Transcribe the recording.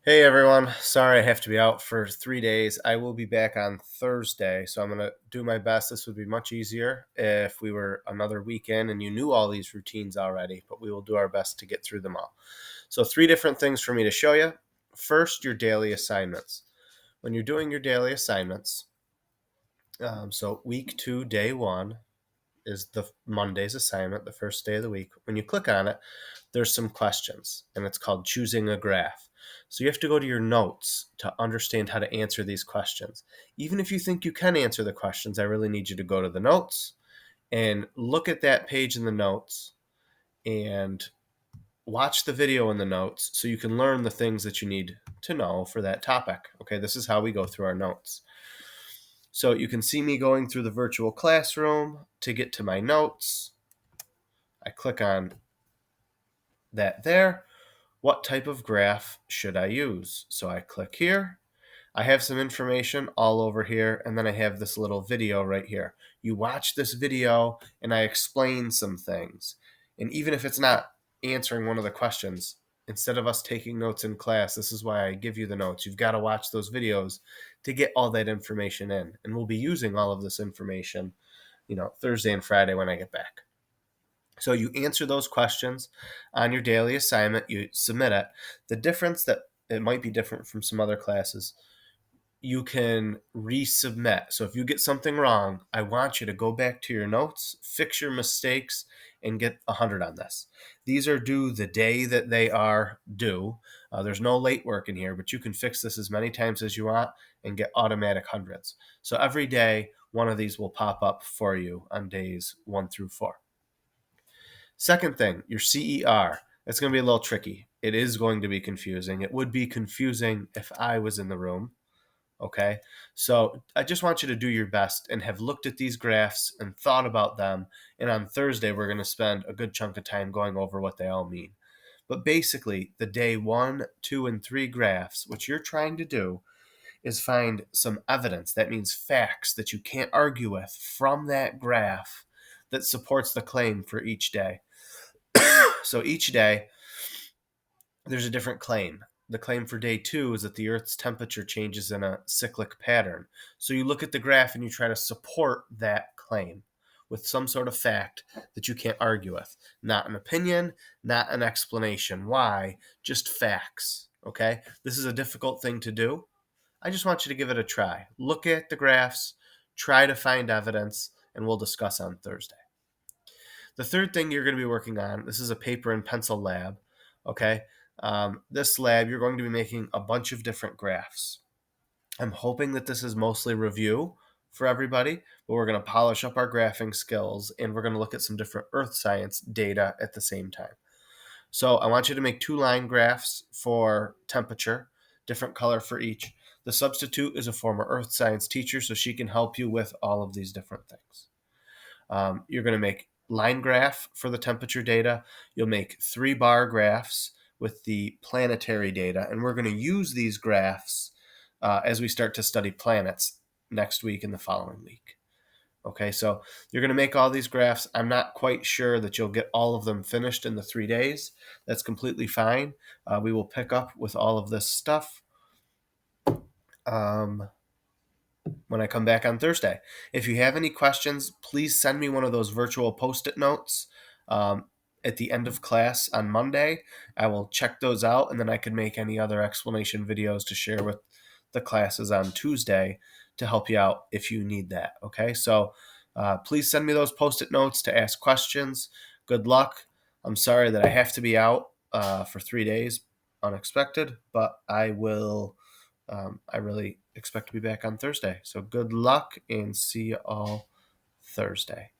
Hey everyone, sorry I have to be out for 3 days. I will be back on Thursday, so I'm going to do my best. This would be much easier if we were another weekend and you knew all these routines already, but we will do our best to get through them all. So, three different things for me to show you. First, your daily assignments. When you're doing your daily assignments, so week 2, day 1 is the Monday's assignment, the first day of the week. When you click on it, there's some questions, and it's called choosing a graph. So you have to go to your notes to understand how to answer these questions. Even if you think you can answer the questions, I really need you to go to the notes and look at that page in the notes and watch the video in the notes so you can learn the things that you need to know for that topic. Okay, this is how we go through our notes. So you can see me going through the virtual classroom to get to my notes. I click on that there. What type of graph should I use? So I click here. I have some information all over here, and then I have this little video right here. You watch this video, and I explain some things. And even if it's not answering one of the questions, instead of us taking notes in class, this is why I give you the notes. You've got to watch those videos to get all that information in. And we'll be using all of this information, Thursday and Friday when I get back. So you answer those questions on your daily assignment, you submit it. The difference that it might be different from some other classes, you can resubmit. So if you get something wrong, I want you to go back to your notes, fix your mistakes, and get 100 on this. These are due the day that they are due. There's no late work in here, but you can fix this as many times as you want and get automatic hundreds. So every day, one of these will pop up for you on days 1 through 4. Second thing, your CER. It's going to be a little tricky. It is going to be confusing. It would be confusing if I was in the room. Okay. So I just want you to do your best and have looked at these graphs and thought about them. And on Thursday, we're going to spend a good chunk of time going over what they all mean. But basically, the day 1, 2, and 3 graphs, what you're trying to do is find some evidence. That means facts that you can't argue with from that graph that supports the claim for each day. So each day, there's a different claim. The claim for day 2 is that the Earth's temperature changes in a cyclic pattern. So you look at the graph and you try to support that claim with some sort of fact that you can't argue with. Not an opinion, not an explanation. Why? Just facts. Okay? This is a difficult thing to do. I just want you to give it a try. Look at the graphs, try to find evidence, and we'll discuss on Thursday. The third thing you're going to be working on, this is a paper and pencil lab, okay? This lab, you're going to be making a bunch of different graphs. I'm hoping that this is mostly review for everybody, but we're going to polish up our graphing skills and we're going to look at some different earth science data at the same time. So I want you to make 2 line graphs for temperature, different color for each. The substitute is a former earth science teacher, so she can help you with all of these different things. You're going to make line graph for the temperature data. You'll make 3 bar graphs with the planetary data, and we're going to use these graphs as we start to study planets next week and the following week. Okay, so you're going to make all these graphs. I'm not quite sure that you'll get all of them finished in the 3 days. That's completely fine. We will pick up with all of this stuff when I come back on Thursday. If you have any questions, please send me one of those virtual Post-it notes at the end of class on Monday. I will check those out, and then I can make any other explanation videos to share with the classes on Tuesday to help you out if you need that. Okay, so please send me those Post-it notes to ask questions. Good luck. I'm sorry that I have to be out for 3 days, unexpected, but I will. I really expect to be back on Thursday. So good luck and see you all Thursday.